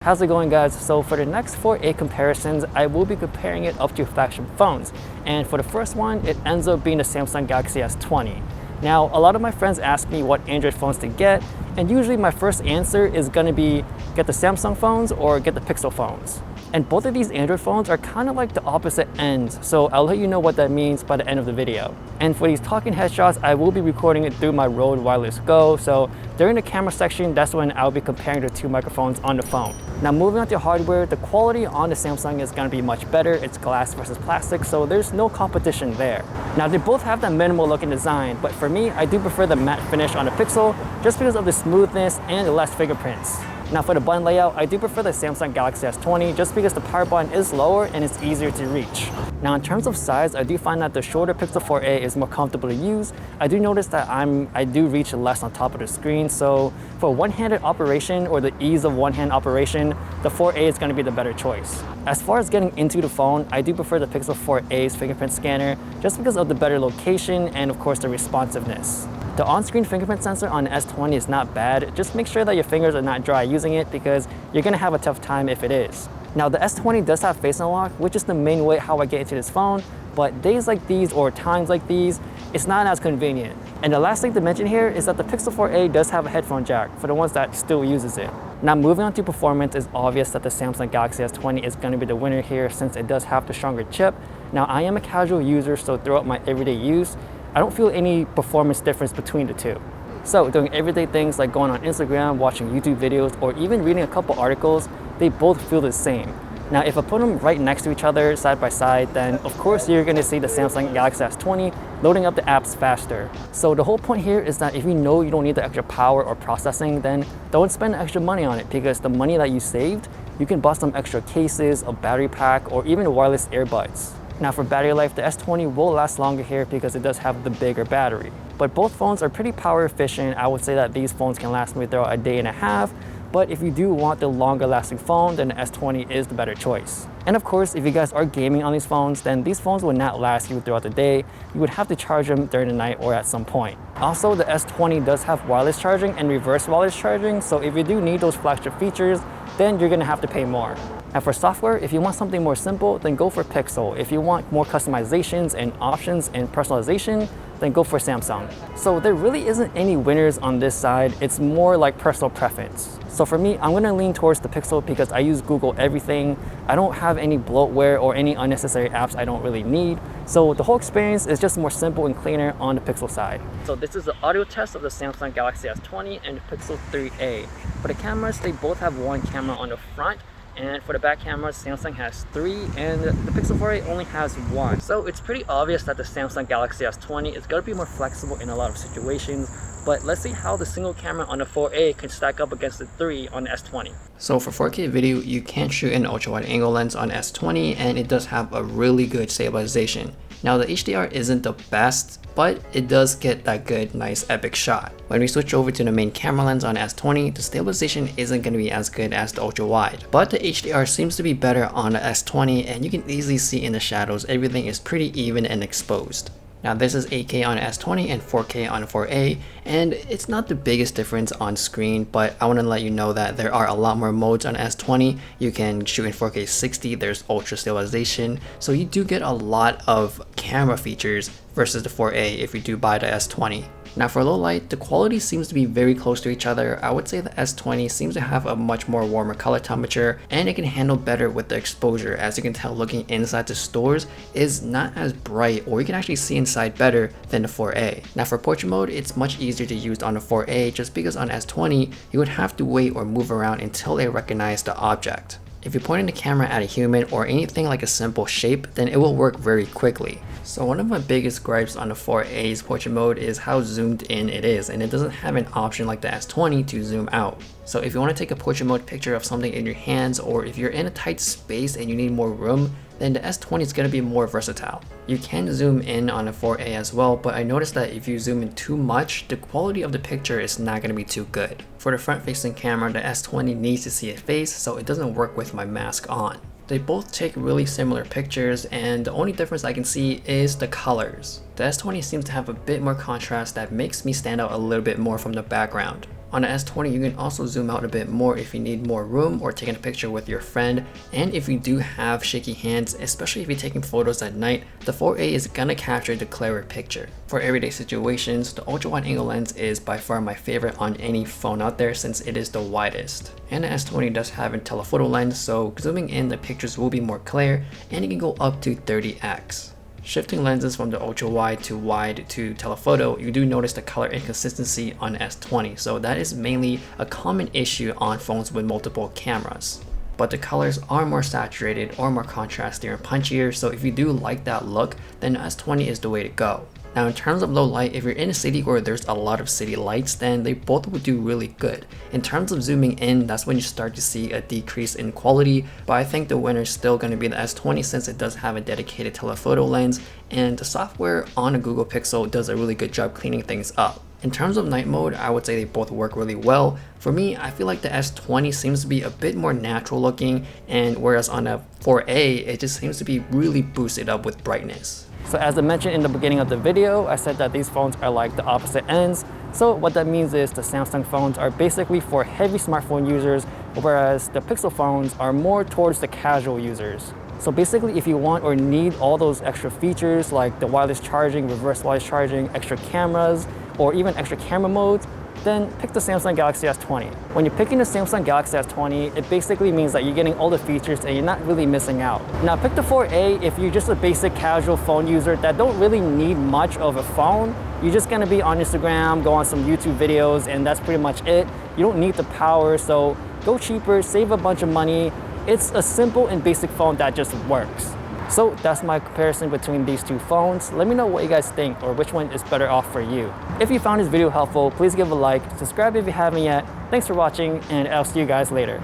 How's it going, guys? So for the next 4A comparisons, I will be comparing it up to flagship phones. And for the first one, it ends up being the Samsung Galaxy S20. Now, a lot of my friends ask me what Android phones to get, and usually my first answer is gonna be get the Samsung phones or get the Pixel phones. And both of these Android phones are kind of like the opposite ends, so I'll let you know what that means by the end of the video. And for these talking headshots, I will be recording it through my Rode Wireless Go, so during the camera section, that's when I'll be comparing the two microphones on the phone. Now moving on to hardware, the quality on the Samsung is going to be much better. It's glass versus plastic, so there's no competition there. Now they both have that minimal looking design, but for me, I do prefer the matte finish on the Pixel just because of the smoothness and the less fingerprints. Now for the button layout, I do prefer the Samsung Galaxy S20 just because the power button is lower and it's easier to reach. Now in terms of size, I do find that the shorter Pixel 4a is more comfortable to use. I do notice that I do reach less on top of the screen, so for one-handed operation or the ease of one-hand operation, the 4a is going to be the better choice. As far as getting into the phone, I do prefer the Pixel 4a's fingerprint scanner just because of the better location and of course the responsiveness. The on-screen fingerprint sensor on the S20 is not bad. Just make sure that your fingers are not dry using it because you're gonna have a tough time if it is. Now the S20 does have face unlock, which is the main way how I get into this phone, but days like these or times like these, it's not as convenient. And the last thing to mention here is that the Pixel 4a does have a headphone jack for the ones that still uses it. Now moving on to performance, it's obvious that the Samsung Galaxy S20 is going to be the winner here since it does have the stronger chip. Now I am a casual user, so throughout my everyday use, I don't feel any performance difference between the two. So doing everyday things like going on Instagram, watching YouTube videos, or even reading a couple articles, they both feel the same. Now if I put them right next to each other, side by side, then of course you're gonna see the Samsung Galaxy S20 loading up the apps faster. So the whole point here is that if you know you don't need the extra power or processing, then don't spend extra money on it because the money that you saved, you can buy some extra cases, a battery pack, or even wireless earbuds. Now for battery life, the S20 will last longer here because it does have the bigger battery. But both phones are pretty power efficient. I would say that these phones can last me throughout a day and a half, but if you do want the longer lasting phone, then the S20 is the better choice. And of course, if you guys are gaming on these phones, then these phones will not last you throughout the day. You would have to charge them during the night or at some point. Also, the S20 does have wireless charging and reverse wireless charging, so if you do need those flagship features, then you're gonna have to pay more. And for software, if you want something more simple, then go for Pixel. If you want more customizations and options and personalization, then go for Samsung. So there really isn't any winners on this side. It's more like personal preference. So for me, I'm gonna lean towards the Pixel because I use Google everything. I don't have any bloatware or any unnecessary apps I don't really need. So the whole experience is just more simple and cleaner on the Pixel side. So this is the audio test of the Samsung Galaxy S20 and the Pixel 3a. For the cameras, they both have one camera on the front. And for the back cameras, Samsung has 3 and the Pixel 4a only has 1. So it's pretty obvious that the Samsung Galaxy S20 is going to be more flexible in a lot of situations, but let's see how the single camera on the 4a can stack up against the 3 on the S20. So for 4K video, you can shoot an ultra wide angle lens on S20 and it does have a really good stabilization. Now the HDR isn't the best, but it does get that good, nice, epic shot. When we switch over to the main camera lens on S20, the stabilization isn't going to be as good as the ultra wide, but the HDR seems to be better on the S20 and you can easily see in the shadows everything is pretty even and exposed. Now this is 8K on S20 and 4K on 4A, and it's not the biggest difference on screen, but I want to let you know that there are a lot more modes on S20. You can shoot in 4K 60, there's ultra stabilization, so you do get a lot of camera features versus the 4A if you do buy the S20. Now for low light, the quality seems to be very close to each other. I would say the S20 seems to have a much more warmer color temperature and it can handle better with the exposure. As you can tell, looking inside the stores is not as bright, or you can actually see inside better than the 4A. Now for portrait mode, it's much easier to use on the 4A just because on S20, you would have to wait or move around until they recognize the object. If you're pointing the camera at a human or anything like a simple shape, then it will work very quickly. So one of my biggest gripes on the 4A's portrait mode is how zoomed in it is, and it doesn't have an option like the S20 to zoom out. So if you want to take a portrait mode picture of something in your hands, or if you're in a tight space and you need more room, then the S20 is going to be more versatile. You can zoom in on a 4A as well, but I noticed that if you zoom in too much, the quality of the picture is not going to be too good. For the front-facing camera, the S20 needs to see a face, so it doesn't work with my mask on. They both take really similar pictures, and the only difference I can see is the colors. The S20 seems to have a bit more contrast that makes me stand out a little bit more from the background. On the S20, you can also zoom out a bit more if you need more room or taking a picture with your friend. And if you do have shaky hands, especially if you're taking photos at night, the 4A is gonna capture the clearer picture. For everyday situations, the ultra wide angle lens is by far my favorite on any phone out there since it is the widest. And the S20 does have a telephoto lens, so zooming in the pictures will be more clear and it can go up to 30x. Shifting lenses from the ultra wide to telephoto, you do notice the color inconsistency on S20, so that is mainly a common issue on phones with multiple cameras. But the colors are more saturated or more contrasty and punchier, so if you do like that look, then the S20 is the way to go. Now in terms of low light, if you're in a city where there's a lot of city lights, then they both would do really good. In terms of zooming in, that's when you start to see a decrease in quality, but I think the winner is still going to be the S20 since it does have a dedicated telephoto lens, and the software on a Google Pixel does a really good job cleaning things up. In terms of night mode, I would say they both work really well. For me, I feel like the S20 seems to be a bit more natural looking, and whereas on a 4A, it just seems to be really boosted up with brightness. So as I mentioned in the beginning of the video, I said that these phones are like the opposite ends. So what that means is the Samsung phones are basically for heavy smartphone users, whereas the Pixel phones are more towards the casual users. So basically, if you want or need all those extra features like the wireless charging, reverse wireless charging, extra cameras, or even extra camera modes, then pick the Samsung Galaxy S20. When you're picking the Samsung Galaxy S20, it basically means that you're getting all the features and you're not really missing out. Now pick the 4A if you're just a basic casual phone user that don't really need much of a phone. You're just gonna be on Instagram, go on some YouTube videos, and that's pretty much it. You don't need the power, so go cheaper, save a bunch of money. It's a simple and basic phone that just works. So that's my comparison between these two phones. Let me know what you guys think or which one is better off for you. If you found this video helpful, please give a like, subscribe if you haven't yet. Thanks for watching, and I'll see you guys later.